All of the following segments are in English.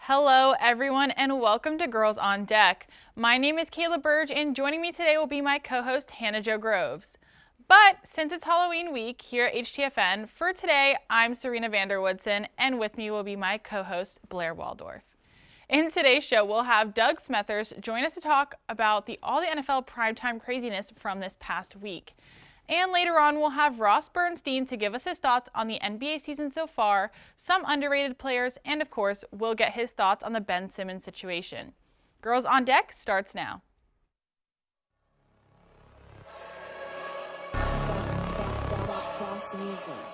Hello everyone and welcome to Girls on Deck. My name is Kayla Burge and joining me today will be my co-host Hannah Jo Groves. But since it's Halloween week here at HTFN, for today I'm Serena Vanderwoodson and with me will be my co-host Blair Waldorf. In today's show we'll have Doug Smethurst join us to talk about all the NFL primetime craziness from this past week. And later on, we'll have Ross Bernstein to give us his thoughts on the NBA season so far, some underrated players, and of course, we'll get his thoughts on the Ben Simmons situation. Girls on Deck starts now.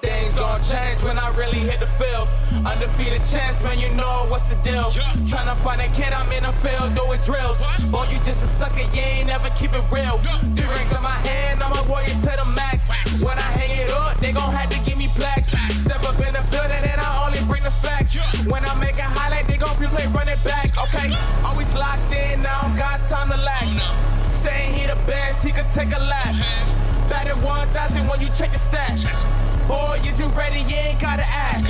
Things gon' change when I really hit the field. Undefeated chance, man, you know what's the deal. Tryna find a kid, I'm in the field doing drills. Boy, you just a sucker, you ain't never keep it real. 3 rings in my hand, I'm a warrior to the max. When I hang it up, they gon' have to give me plaques. Step up in the building and I only bring the facts. When I make a highlight, they gon' replay, run it back, okay? Always locked in, now I don't got time to lax. Saying he the best, he could take a lap. Batted 1,000 when you check the stats. Boy, is you ready? You ain't gotta ask.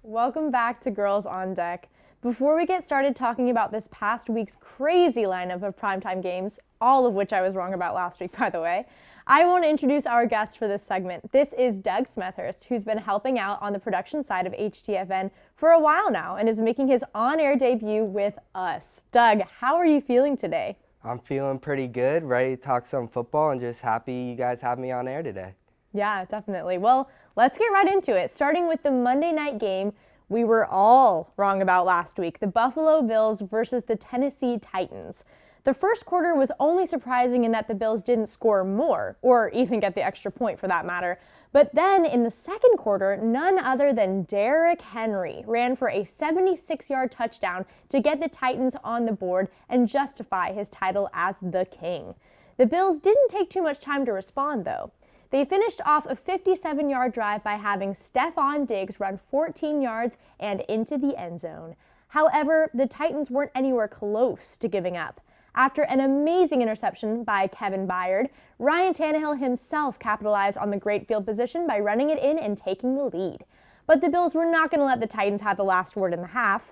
Welcome back to Girls on Deck. Before we get started talking about this past week's crazy lineup of primetime games, all of which I was wrong about last week, by the way, I want to introduce our guest for this segment. This is Doug Smethurst, who's been helping out on the production side of HTFN for a while now and is making his on-air debut with us. Doug, how are you feeling today? I'm feeling pretty good, ready to talk some football, and just happy you guys have me on air today. Yeah, definitely. Well, let's get right into it, starting with the Monday night game we were all wrong about last week, the Buffalo Bills versus the Tennessee Titans. The first quarter was only surprising in that the Bills didn't score more, or even get the extra point for that matter. But then in the second quarter, none other than Derrick Henry ran for a 76-yard touchdown to get the Titans on the board and justify his title as the king. The Bills didn't take too much time to respond, though. They finished off a 57-yard drive by having Stephon Diggs run 14 yards and into the end zone. However, the Titans weren't anywhere close to giving up. After an amazing interception by Kevin Byard, Ryan Tannehill himself capitalized on the great field position by running it in and taking the lead. But the Bills were not going to let the Titans have the last word in the half.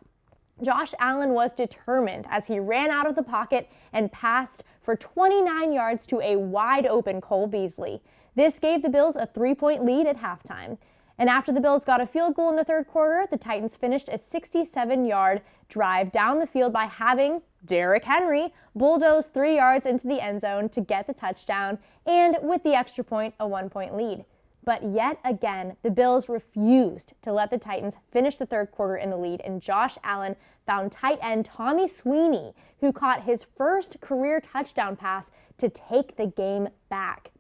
Josh Allen was determined as he ran out of the pocket and passed for 29 yards to a wide-open Cole Beasley. This gave the Bills a 3-point lead at halftime. And after the Bills got a field goal in the third quarter, the Titans finished a 67-yard drive down the field by having Derrick Henry bulldoze 3 yards into the end zone to get the touchdown, and with the extra point, a 1-point lead. But yet again, the Bills refused to let the Titans finish the third quarter in the lead, and Josh Allen found tight end Tommy Sweeney, who caught his first career touchdown pass to take the game back.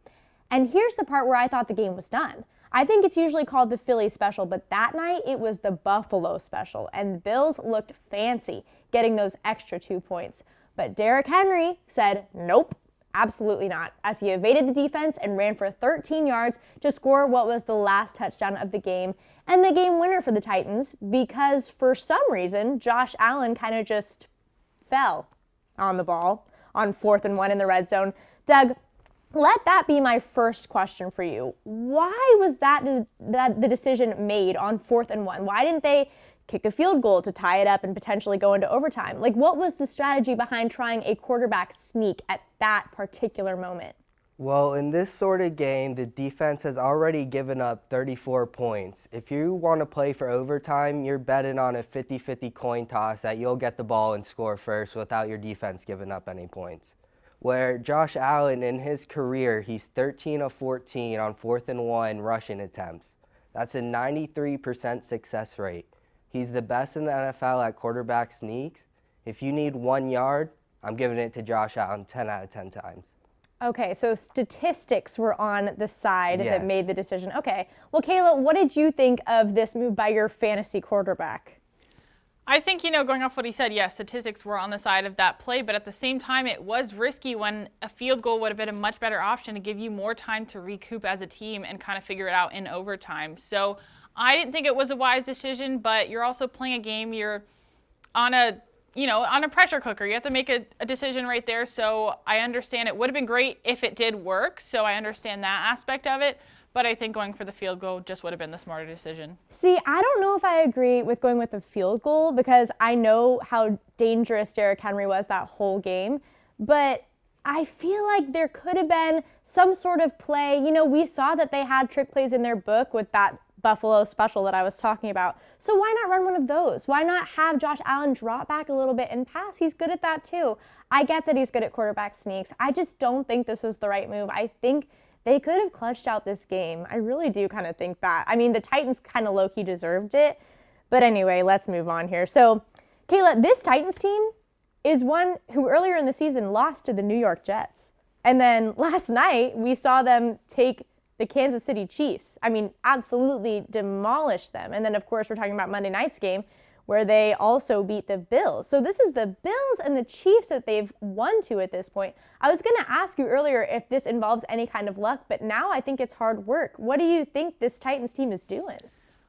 And here's the part where I thought the game was done. I think it's usually called the Philly special, but that night it was the Buffalo special, and the Bills looked fancy getting those extra 2 points. But Derrick Henry said nope, absolutely not, as he evaded the defense and ran for 13 yards to score what was the last touchdown of the game and the game winner for the Titans, because for some reason Josh Allen kind of just fell on the ball on 4th and 1 in the red zone. Doug, let that be my first question for you. Why was that the decision made on 4th and 1? Why didn't they kick a field goal to tie it up and potentially go into overtime? Like, what was the strategy behind trying a quarterback sneak at that particular moment? Well, in this sort of game, the defense has already given up 34 points. If you want to play for overtime, you're betting on a 50-50 coin toss that you'll get the ball and score first without your defense giving up any points. Where Josh Allen, in his career, he's 13 of 14 on 4th and 1 rushing attempts. That's a 93% success rate. He's the best in the NFL at quarterback sneaks. If you need 1 yard, I'm giving it to Josh Allen 10 out of 10 times. Okay, so statistics were on the side Yes. that made the decision. Okay, well, Kayla, what did you think of this move by your fantasy quarterback? I think, going off what he said, yes, statistics were on the side of that play, but at the same time, it was risky when a field goal would have been a much better option to give you more time to recoup as a team and kind of figure it out in overtime. So I didn't think it was a wise decision, but you're also playing a game, you're on a pressure cooker. You have to make a decision right there. So I understand it would have been great if it did work. So I understand that aspect of it. but I think going for the field goal just would have been the smarter decision. See, I don't know if I agree with going with the field goal because I know how dangerous Derrick Henry was that whole game, but I feel like there could have been some sort of play. You know, we saw that they had trick plays in their book with that Buffalo special that I was talking about. So why not run one of those? Why not have Josh Allen drop back a little bit and pass? He's good at that too. I get that he's good at quarterback sneaks. I just don't think this was the right move. I think they could have clutched out this game. I really do kind of think that. I mean, the Titans kind of low-key deserved it. But anyway, let's move on here. So, Kayla, this Titans team is one who earlier in the season lost to the New York Jets. And then last night, we saw them take the Kansas City Chiefs. I mean, absolutely demolished them. And then, of course, we're talking about Monday night's game where they also beat the Bills. So this is the Bills and the Chiefs that they've won to at this point. I was going to ask you earlier if this involves any kind of luck, but now I think it's hard work. What do you think this Titans team is doing?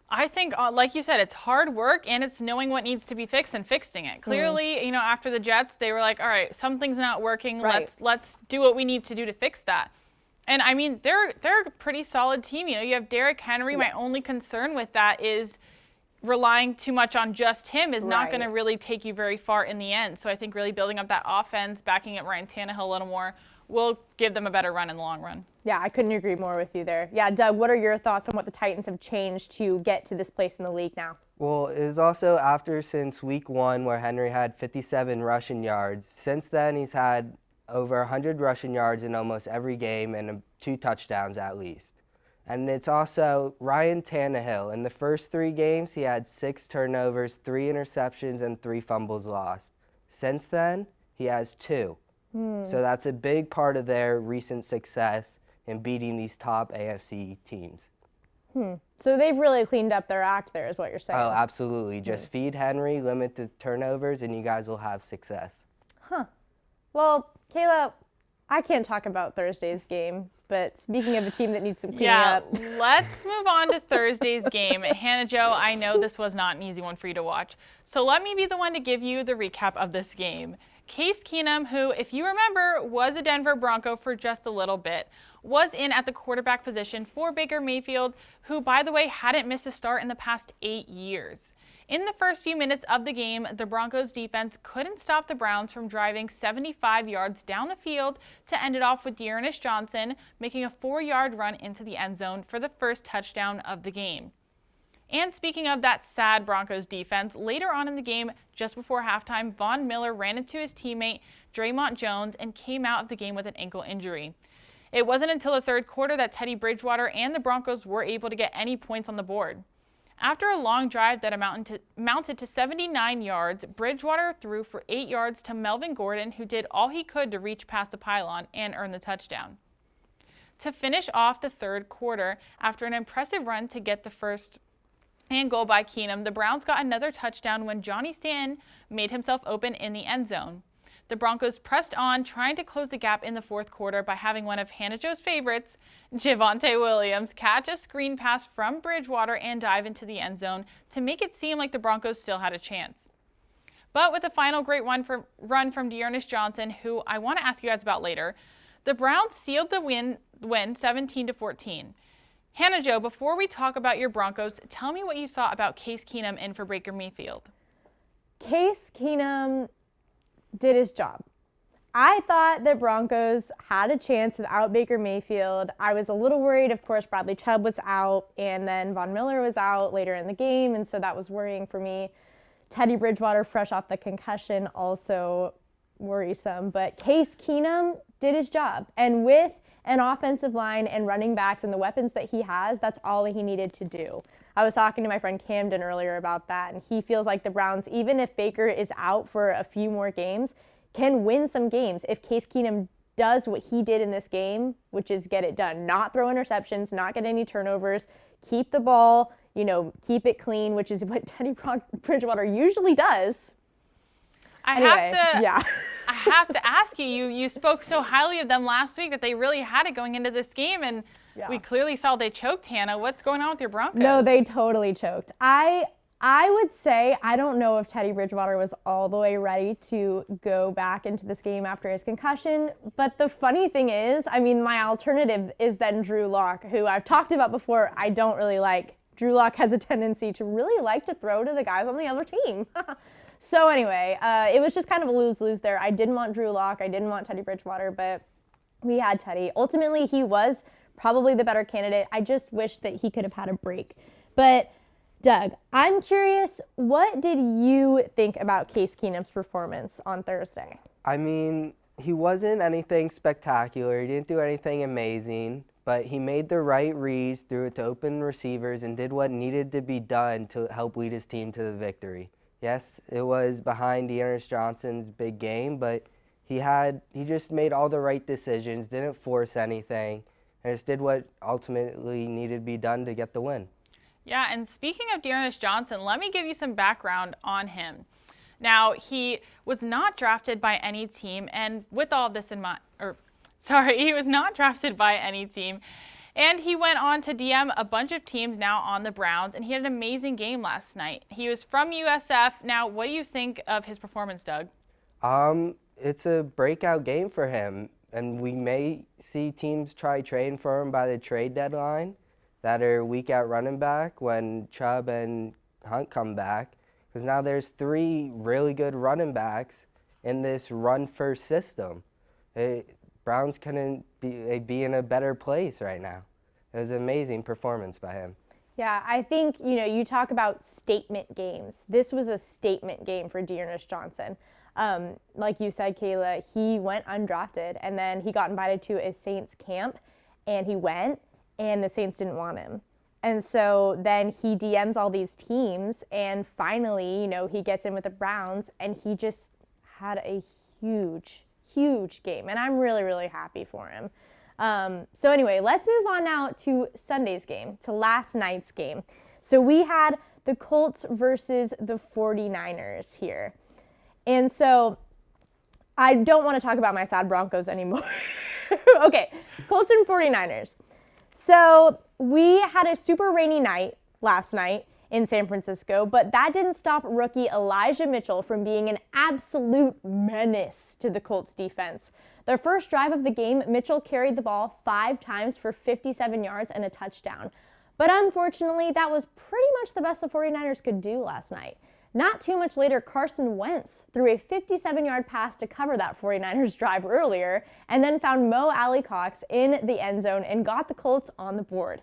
I think, like you said, it's hard work and it's knowing what needs to be fixed and fixing it. Clearly, you know, after the Jets, they were like, all right, something's not working. Right. Let's do what we need to do to fix that. And I mean, they're a pretty solid team. You know, you have Derrick Henry. Yes. My only concern with that is relying too much on just him is not going to really take you very far in the end. So I think really building up that offense, backing up Ryan Tannehill a little more, will give them a better run in the long run. Yeah, I couldn't agree more with you there. Yeah, Doug, what are your thoughts on what the Titans have changed to get to this place in the league now? Well, it is also since week 1 where Henry had 57 rushing yards. Since then, he's had over 100 rushing yards in almost every game and 2 touchdowns at least. And it's also Ryan Tannehill. In the first 3 games, he had 6 turnovers, 3 interceptions, and 3 fumbles lost. Since then, he has 2. So that's a big part of their recent success in beating these top AFC teams. So they've really cleaned up their act there is what you're saying. Oh, absolutely. Just feed Henry, limit the turnovers, and you guys will have success. Well, Kayla, I can't talk about Thursday's game, but speaking of a team that needs some cleaning Yeah, up. let's move on to Thursday's game. Hannah Jo, I know this was not an easy one for you to watch. So let me be the one to give you the recap of this game. Case Keenum, who, if you remember, was a Denver Bronco for just a little bit, was in at the quarterback position for Baker Mayfield, who, by the way, hadn't missed a start in the past 8 years. In the first few minutes of the game, the Broncos defense couldn't stop the Browns from driving 75 yards down the field to end it off with Dearness Johnson making a 4-yard run into the end zone for the first touchdown of the game. And speaking of that sad Broncos defense, later on in the game, just before halftime, Von Miller ran into his teammate Draymond Jones and came out of the game with an ankle injury. It wasn't until the third quarter that Teddy Bridgewater and the Broncos were able to get any points on the board. After a long drive that amounted to 79 yards, Bridgewater threw for 8 yards to Melvin Gordon, who did all he could to reach past the pylon and earn the touchdown. To finish off the third quarter, after an impressive run to get the first and goal by Keenum, the Browns got another touchdown when Johnny Stanton made himself open in the end zone. The Broncos pressed on, trying to close the gap in the fourth quarter by having one of Hannah Jo's favorites, Javonte Williams, catch a screen pass from Bridgewater and dive into the end zone to make it seem like the Broncos still had a chance. But with a final great run from Dearness Johnson, who I want to ask you guys about later, the Browns sealed the win 17-14. Hannah Jo, before we talk about your Broncos, tell me what you thought about Case Keenum in for Baker Mayfield. Case Keenum did his job. I thought that Broncos had a chance without Baker Mayfield. I was a little worried. Of course, Bradley Chubb was out, and then Von Miller was out later in the game, and so that was worrying for me. Teddy Bridgewater, fresh off the concussion, also worrisome. But Case Keenum did his job, and with an offensive line and running backs and the weapons that he has, that's all he needed to do. I was talking to my friend Camden earlier about that, and he feels like the Browns, even if Baker is out for a few more games, can win some games if Case Keenum does what he did in this game, which is get it done. Not throw interceptions, not get any turnovers, keep the ball, keep it clean, which is what Teddy Bridgewater usually does. I have to ask you, you spoke so highly of them last week that they really had it going into this game, and we clearly saw they choked. Hannah, what's going on with your Broncos? No, they totally choked. I I would say I don't know if Teddy Bridgewater was all the way ready to go back into this game after his concussion. But the funny thing is, I mean, my alternative is then Drew Lock, who I've talked about before. I don't really like. Drew Lock has a tendency to really like to throw to the guys on the other team. So anyway, it was just kind of a lose-lose there. I didn't want Drew Lock. I didn't want Teddy Bridgewater, but we had Teddy. Ultimately, he was probably the better candidate. I just wish that he could have had a break. But Doug, I'm curious, what did you think about Case Keenum's performance on Thursday? I mean, he wasn't anything spectacular. He didn't do anything amazing, but he made the right reads, threw it to open receivers, and did what needed to be done to help lead his team to the victory. Yes, it was behind Dearness Johnson's big game, but he just made all the right decisions, didn't force anything, and just did what ultimately needed to be done to get the win. Yeah, and speaking of Dearness Johnson, let me give you some background on him. Now, he was not drafted by any team, and with all this in mind, he was not drafted by any team, and he went on to DM a bunch of teams now on the Browns, and he had an amazing game last night. He was from USF. Now, what do you think of his performance, Doug? It's a breakout game for him, and we may see teams try trading for him by the trade deadline that are weak at running back when Chubb and Hunt come back, because now there's 3 really good running backs in this run-first system. Browns couldn't be in a better place right now. It was an amazing performance by him. Yeah, I think, you talk about statement games. This was a statement game for Dearness Johnson. Like you said, Kayla, he went undrafted, and then he got invited to a Saints camp, and he went, and the Saints didn't want him. And so then he DMs all these teams, and finally, he gets in with the Browns, and he just had a huge game, and I'm really, really happy for him. So anyway, let's move on now to Sunday's game, to last night's game. So we had the Colts versus the 49ers here. And so I don't want to talk about my sad Broncos anymore. Okay, Colts and 49ers. So we had a super rainy night last night in San Francisco, but that didn't stop rookie Elijah Mitchell from being an absolute menace to the Colts defense. Their first drive of the game, Mitchell carried the ball 5 times for 57 yards and a touchdown. But unfortunately, that was pretty much the best the 49ers could do last night. Not too much later, Carson Wentz threw a 57-yard pass to cover that 49ers drive earlier, and then found Mo Alley-Cox in the end zone and got the Colts on the board.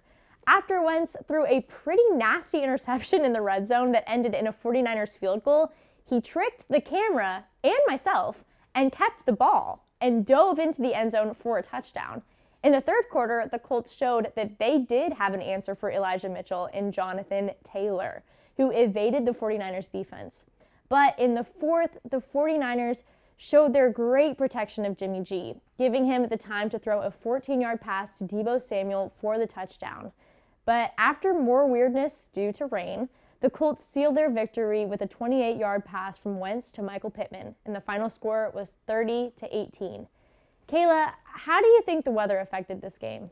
After Wentz threw a pretty nasty interception in the red zone that ended in a 49ers field goal, he tricked the camera and myself and kept the ball and dove into the end zone for a touchdown. In the third quarter, the Colts showed that they did have an answer for Elijah Mitchell in Jonathan Taylor, who evaded the 49ers defense. But in the fourth, the 49ers showed their great protection of Jimmy G, giving him the time to throw a 14-yard pass to Deebo Samuel for the touchdown. But after more weirdness due to rain, the Colts sealed their victory with a 28-yard pass from Wentz to Michael Pittman, and the final score was 30-18. Kayla, how do you think the weather affected this game?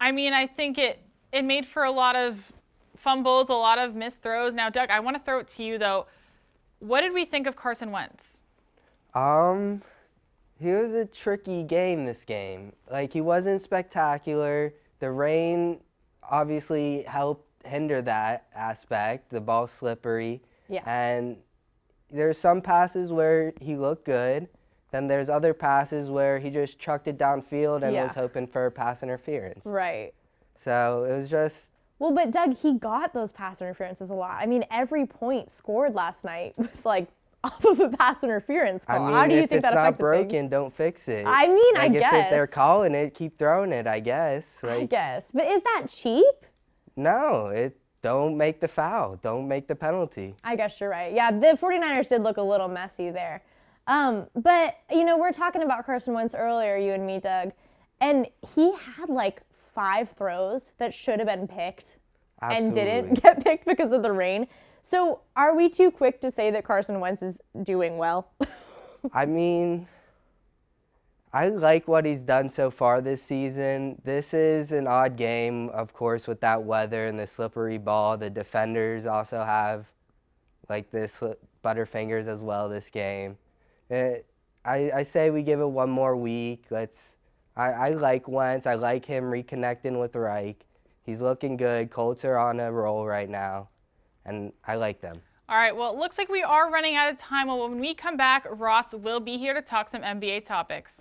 I mean, I think it made for a lot of fumbles, a lot of missed throws. Now, Doug, I want to throw it to you, though. What did we think of Carson Wentz? He was a tricky game this game. Like, he wasn't spectacular. The rain obviously helped hinder that aspect. The ball's slippery. Yeah. And there's some passes where he looked good. Then there's other passes where he just chucked it downfield and was hoping for pass interference. Right. So it was just... Well, but Doug, he got those pass interferences a lot. I mean, every point scored last night was like off of a pass interference call. I mean, how do you think that affected if it's not broken, things? don't fix it. I mean, like, I guess. If they're calling it, keep throwing it, I guess. Like, I guess. But is that cheap? No, don't make the foul. Don't make the penalty. I guess you're right. Yeah, the 49ers did look a little messy there. But, we're talking about Carson Wentz earlier, you and me, Doug, and he had like 5 throws that should have been picked and didn't get picked because of the rain. So are we too quick to say that Carson Wentz is doing well? I mean, I like what he's done so far this season. This is an odd game, of course, with that weather and the slippery ball. The defenders also have like this Butterfingers as well this game. I say we give it one more week. I like Wentz. I like him reconnecting with Reich. He's looking good. Colts are on a roll right now, and I like them. All right, well, it looks like we are running out of time. Well, when we come back, Ross will be here to talk some NBA topics.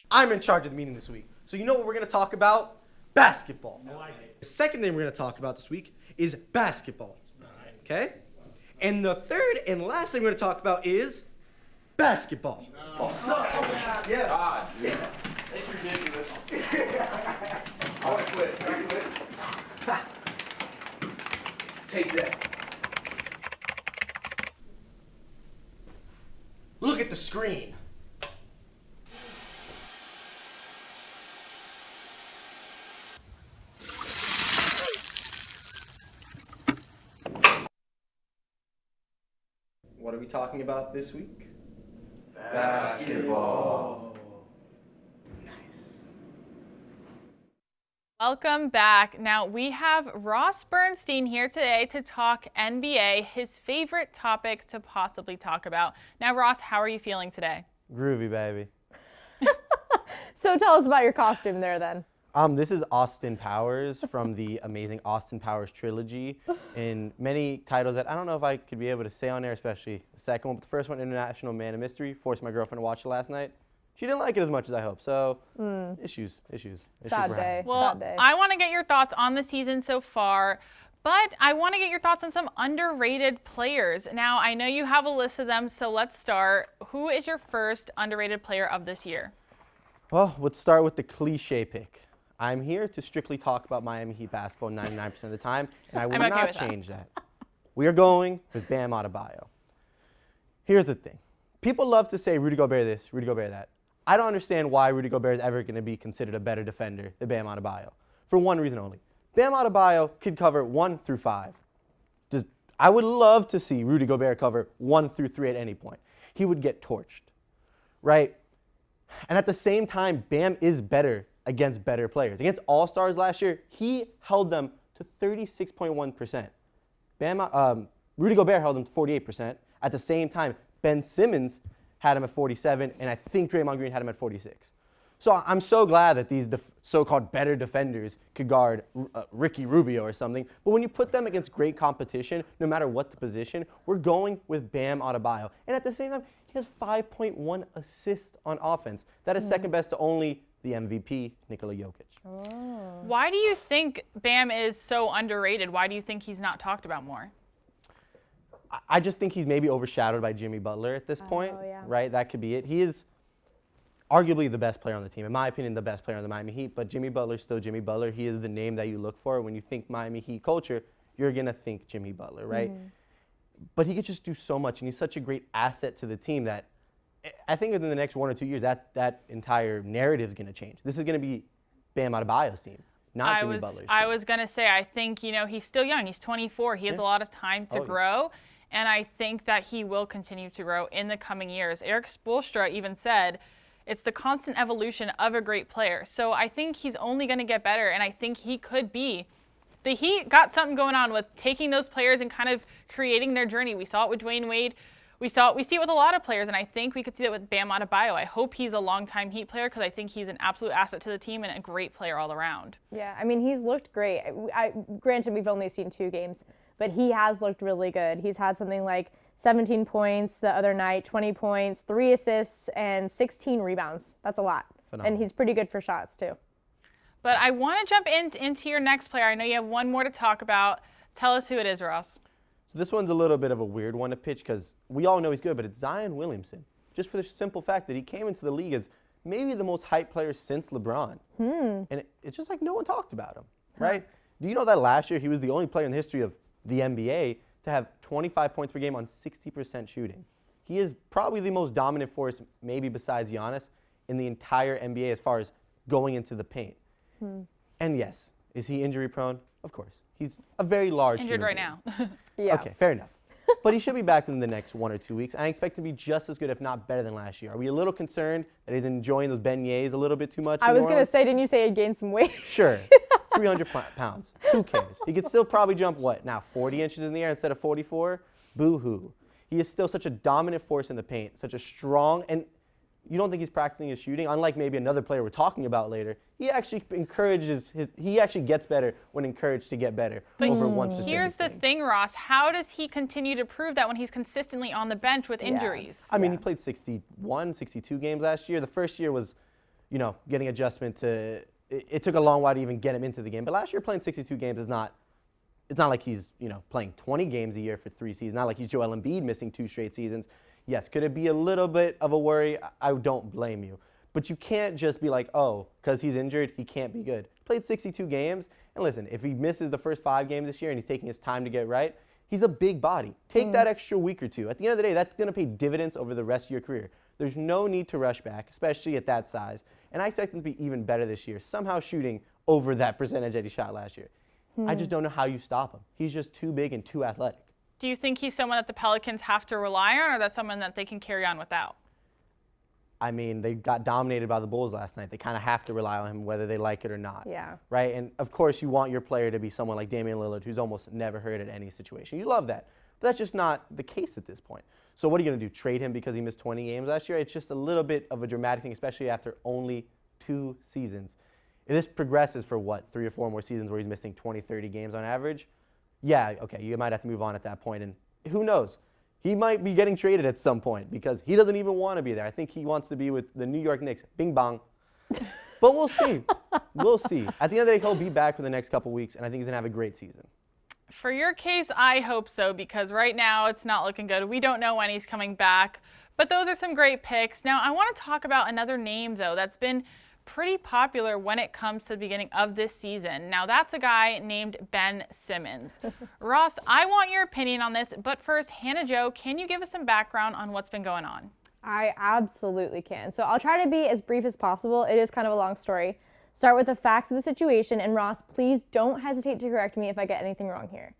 I'm in charge of the meeting this week. So you know what we're going to talk about? Basketball. The second thing we're going to talk about this week is basketball. Okay? And the third and last thing we're going to talk about is basketball. Yeah. It's ridiculous. I want to quit. Can I quit? Take that. Look at the screen. What are we talking about this week? Basketball. Welcome back. Now, we have Ross Bernstein here today to talk NBA, his favorite topic to possibly talk about. Now, Ross, how are you feeling today? Groovy, baby. So tell us about your costume there then. This is Austin Powers from the amazing Austin Powers trilogy in many titles that I don't know if I could be able to say on air, especially the second one. But the first one, International Man of Mystery, forced my girlfriend to watch it last night. She didn't like it as much as I hoped, so issues. Sad we're day. having. Well, Sad day. I want to get your thoughts on the season so far, but I want to get your thoughts on some underrated players. Now, I know you have a list of them, so let's start. Who is your first underrated player of this year? Well, let's start with the cliche pick. I'm here to strictly talk about Miami Heat basketball 99% of the time, and I will I'm okay not with that. change that. We are going with Bam Adebayo. Here's the thing. People love to say Rudy Gobert this, Rudy Gobert that. I don't understand why Rudy Gobert is ever going to be considered a better defender than Bam Adebayo. For one reason only. Bam Adebayo could cover 1 through 5. I would love to see Rudy Gobert cover 1 through 3 at any point. He would get torched, right? And at the same time, Bam is better against better players. Against All-Stars last year, he held them to 36.1%. Rudy Gobert held them to 48%. At the same time, Ben Simmons had him at 47, and I think Draymond Green had him at 46. So I'm so glad that these so-called better defenders could guard Ricky Rubio or something. But when you put them against great competition, no matter what the position, we're going with Bam Adebayo. And at the same time, he has 5.1 assists on offense. That is second best to only the MVP, Nikola Jokic. Why do you think Bam is so underrated? Why do you think he's not talked about more? I just think he's maybe overshadowed by Jimmy Butler at this point, yeah. right? That could be it. He is arguably the best player on the team. In my opinion, the best player on the Miami Heat, but Jimmy Butler's still Jimmy Butler. He is the name that you look for. When you think Miami Heat culture, you're going to think Jimmy Butler, right? But he could just do so much, and he's such a great asset to the team that I think within the next 1 or 2 years, that entire narrative is going to change. This is going to be Bam Adebayo's team, not Jimmy Butler's team. I was going to say, I think, he's still young. He's 24. He has a lot of time to grow. And I think that he will continue to grow in the coming years. Eric Spoelstra even said it's the constant evolution of a great player. So I think he's only going to get better, and I think he could be. The Heat got something going on with taking those players and kind of creating their journey. We saw it with Dwayne Wade. We see it with a lot of players, and I think we could see it with Bam Adebayo. I hope he's a longtime Heat player because I think he's an absolute asset to the team and a great player all around. Yeah, I mean, he's looked great. Granted, we've only seen 2 games, but he has looked really good. He's had something like 17 points the other night, 20 points, 3 assists, and 16 rebounds. That's a lot. Phenomenal. And he's pretty good for shots, too. But I want to jump into your next player. I know you have one more to talk about. Tell us who it is, Ross. So this one's a little bit of a weird one to pitch because we all know he's good, but it's Zion Williamson. Just for the simple fact that he came into the league as maybe the most hyped player since LeBron. And it's just like no one talked about him, right? Do you know that last year he was the only player in the history of the NBA to have 25 points per game on 60% shooting? He is probably the most dominant force, maybe besides Giannis, in the entire NBA as far as going into the paint. And yes, is he injury prone? Of course. He's a very large Injured right human being. now. Yeah. Okay, fair enough. But he should be back in the next 1 or 2 weeks. And I expect him to be just as good, if not better than last year. Are we a little concerned that he's enjoying those beignets a little bit too much? I was going to say, didn't you say he'd gained some weight? Sure. 300 pounds. Who cares? He could still probably jump, what, now 40 inches in the air instead of 44? Boo-hoo. He is still such a dominant force in the paint, such a strong, and you don't think he's practicing his shooting? Unlike maybe another player we're talking about later, he actually he actually gets better when encouraged to get better over one specific Here's the thing, Ross. How does he continue to prove that when he's consistently on the bench with injuries? I mean, he played 61, 62 games last year. The first year was, getting adjustment to, it took a long while to even get him into the game. But last year playing 62 games is not, it's not like he's, playing 20 games a year for 3 seasons. Not like he's Joel Embiid missing 2 straight seasons. Yes, could it be a little bit of a worry? I don't blame you. But you can't just be like, oh, because he's injured, he can't be good. Played 62 games, and listen, if he misses the first 5 games this year and he's taking his time to get right, he's a big body. Take that extra week or 2. At the end of the day, that's going to pay dividends over the rest of your career. There's no need to rush back, especially at that size. And I expect him to be even better this year, somehow shooting over that percentage that he shot last year. I just don't know how you stop him. He's just too big and too athletic. Do you think he's someone that the Pelicans have to rely on, or that's someone that they can carry on without? I mean, they got dominated by the Bulls last night. They kind of have to rely on him whether they like it or not. Yeah. Right? And, of course, you want your player to be someone like Damian Lillard, who's almost never hurt at any situation. You love that. But that's just not the case at this point. So what are you going to do, trade him because he missed 20 games last year? It's just a little bit of a dramatic thing, especially after only 2 seasons. If this progresses for, 3 or 4 more seasons where he's missing 20, 30 games on average, yeah, okay, you might have to move on at that point. And who knows? He might be getting traded at some point because he doesn't even want to be there. I think he wants to be with the New York Knicks. Bing bong. But we'll see. We'll see. At the end of the day, he'll be back for the next couple weeks, and I think he's going to have a great season. For your case, I hope so, because right now it's not looking good. We don't know when he's coming back, but those are some great picks. Now, I want to talk about another name, though, that's been pretty popular when it comes to the beginning of this season. Now, that's a guy named Ben Simmons. Ross, I want your opinion on this, but first, Hannah Jo, can you give us some background on what's been going on? I absolutely can. So I'll try to be as brief as possible. It is kind of a long story. Start with the facts of the situation, and Ross, please don't hesitate to correct me if I get anything wrong here.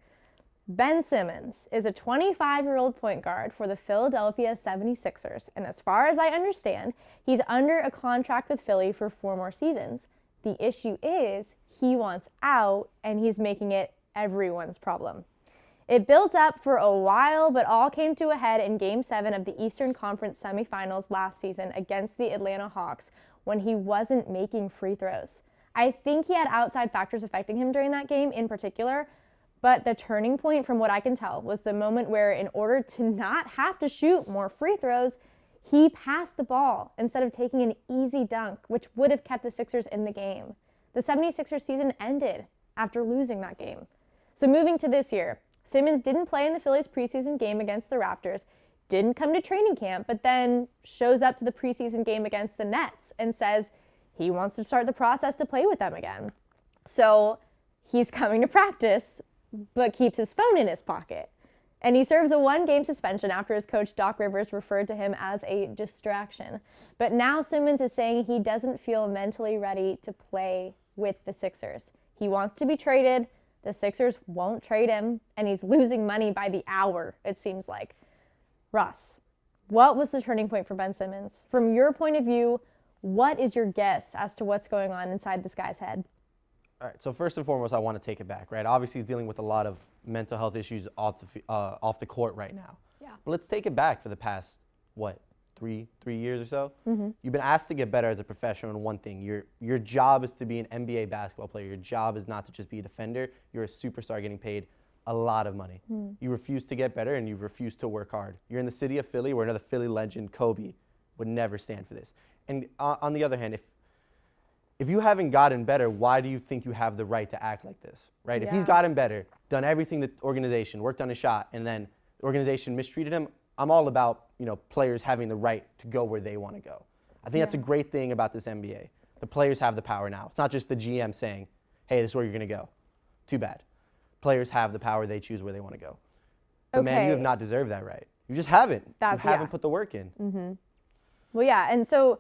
Ben Simmons is a 25-year-old point guard for the Philadelphia 76ers, and as far as I understand, he's under a contract with Philly for 4 more seasons. The issue is he wants out, and he's making it everyone's problem. It built up for a while, but all came to a head in Game 7 of the Eastern Conference semifinals last season against the Atlanta Hawks when he wasn't making free throws. I think he had outside factors affecting him during that game in particular, but the turning point, from what I can tell, was the moment where, in order to not have to shoot more free throws, he passed the ball instead of taking an easy dunk, which would have kept the Sixers in the game. The 76ers season ended after losing that game. So moving to this year, Simmons didn't play in the Phillies preseason game against the Raptors, didn't come to training camp, but then shows up to the preseason game against the Nets and says he wants to start the process to play with them again. So he's coming to practice, but keeps his phone in his pocket. And he serves a 1-game suspension after his coach Doc Rivers referred to him as a distraction. But now Simmons is saying he doesn't feel mentally ready to play with the Sixers. He wants to be traded. The Sixers won't trade him, and he's losing money by the hour, it seems like. Ross, what was the turning point for Ben Simmons? From your point of view, what is your guess as to what's going on inside this guy's head? All right, so first and foremost, I want to take it back, right? Obviously, he's dealing with a lot of mental health issues off the court right now. Yeah. But let's take it back for the past, 3 years or so? Mm-hmm. You've been asked to get better as a professional in one thing. Your job is to be an NBA basketball player. Your job is not to just be a defender. You're a superstar getting paid a lot of money. You refuse to get better, and you refuse to work hard. You're in the city of Philly, where another Philly legend, Kobe, would never stand for this. And on the other hand, if you haven't gotten better, why do you think you have the right to act like this, right? Yeah. If he's gotten better, done everything the organization, worked on his shot, and then the organization mistreated him, I'm all about, players having the right to go where they want to go. I think that's a great thing about this NBA. The players have the power now. It's not just the GM saying, hey, this is where you're going to go. Too bad. Players have the power. They choose where they want to go. But man, you have not deserved that right. You just haven't. You haven't put the work in. Mm-hmm. Well, yeah, and so,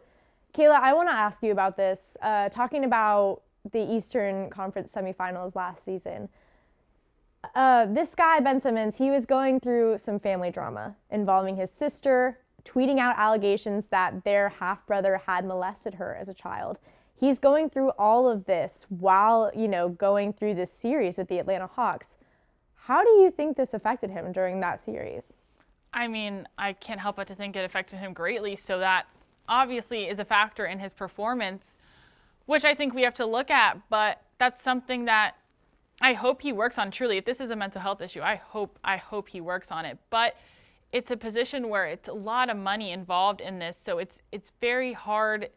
Kayla, I want to ask you about this. Talking about the Eastern Conference semifinals last season, this guy, Ben Simmons, he was going through some family drama involving his sister, tweeting out allegations that their half-brother had molested her as a child. He's going through all of this while, going through this series with the Atlanta Hawks. How do you think this affected him during that series? I mean, I can't help but to think it affected him greatly, so that obviously is a factor in his performance, which I think we have to look at, but that's something that I hope he works on truly. If this is a mental health issue, I hope he works on it. But it's a position where it's a lot of money involved in this, so it's very hard.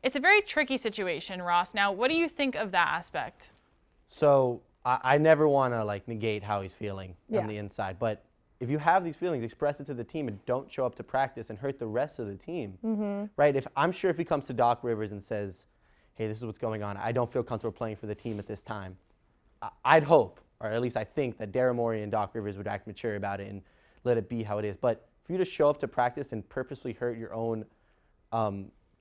It's a very tricky situation, Ross. Now, what do you think of that aspect? So I never want to negate how he's feeling on the inside, but if you have these feelings, express it to the team and don't show up to practice and hurt the rest of the team, right? I'm sure if he comes to Doc Rivers and says, hey, this is what's going on, I don't feel comfortable playing for the team at this time, I'd hope, or at least I think, that Daryl Morey and Doc Rivers would act mature about it and let it be how it is. But for you to show up to practice and purposely hurt your own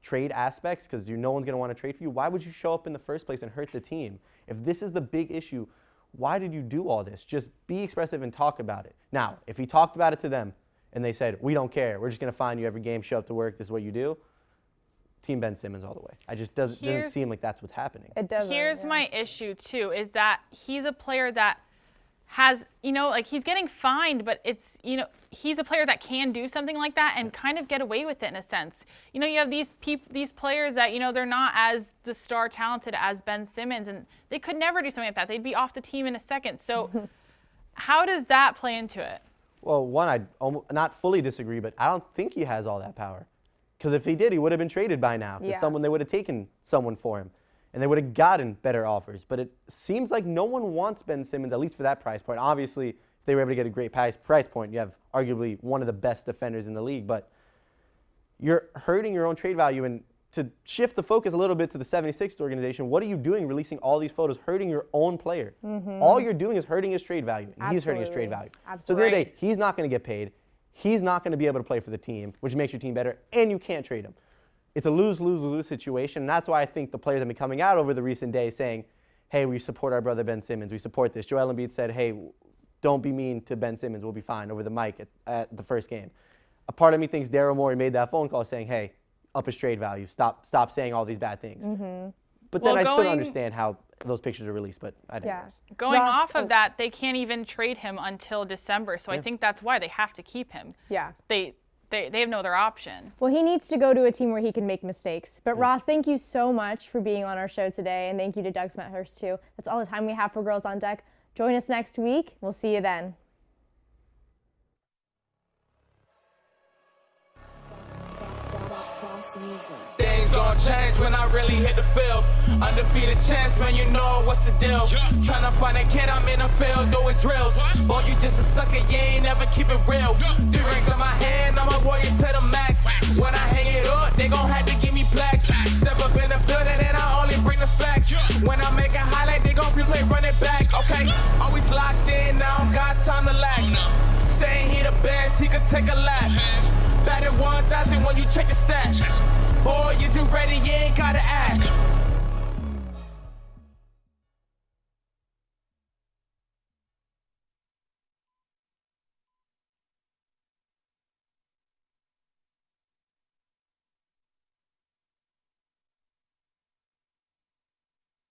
trade aspects, because no one's going to want to trade for you, why would you show up in the first place and hurt the team? If this is the big issue, why did you do all this? Just be expressive and talk about it. Now, if he talked about it to them and they said, we don't care, we're just going to find you every game, show up to work, this is what you do, Team Ben Simmons all the way. It just doesn't seem like that's what's happening. It doesn't. Here's my issue, too, is that he's a player that has, he's getting fined, but it's, he's a player that can do something like that and kind of get away with it in a sense. You have these players that, they're not as the star talented as Ben Simmons, and they could never do something like that. They'd be off the team in a second. So how does that play into it? Well, one, I'd not fully disagree, but I don't think he has all that power. Because if he did, he would have been traded by now. Because they would have taken someone for him. And they would have gotten better offers. But it seems like no one wants Ben Simmons, at least for that price point. Obviously, if they were able to get a great price point, you have arguably one of the best defenders in the league. But you're hurting your own trade value. And to shift the focus a little bit to the 76ers organization, what are you doing releasing all these photos, hurting your own player? All you're doing is hurting his trade value. And he's hurting his trade value. Absolutely. So the other day, he's not going to get paid. He's not going to be able to play for the team, which makes your team better, and you can't trade him. It's a lose-lose-lose situation, and that's why I think the players have been coming out over the recent days saying, hey, we support our brother Ben Simmons. We support this. Joel Embiid said, hey, don't be mean to Ben Simmons. We'll be fine, over the mic at the first game. A part of me thinks Daryl Morey made that phone call saying, hey, up his trade value. Stop saying all these bad things. But then I still don't understand how those pictures are released, but I digress. Going off of that, they can't even trade him until December, so I think that's why they have to keep him. Yeah. They have no other option. Well, he needs to go to a team where he can make mistakes. But Ross, thank you so much for being on our show today, and thank you to Doug Smethurst too. That's all the time we have for Girls on Deck. Join us next week. We'll see you then. Things gon' change when I really hit the field. Undefeated champs, man, you know what's the deal. Tryna find a kid, I'm in the field doing drills. Boy, you just a sucker, you ain't never keep it real. 3 rings in my hand, I'm a warrior to the max. When I hang it up, they gon' have to give me plaques. Step up in the building and I only bring the facts. When I make a highlight, they gon' replay, run it back. Okay, always locked in, now I don't got time to lax. Saying he the best, he could take a lap. Batted 1,000 when you check the stats. Boy,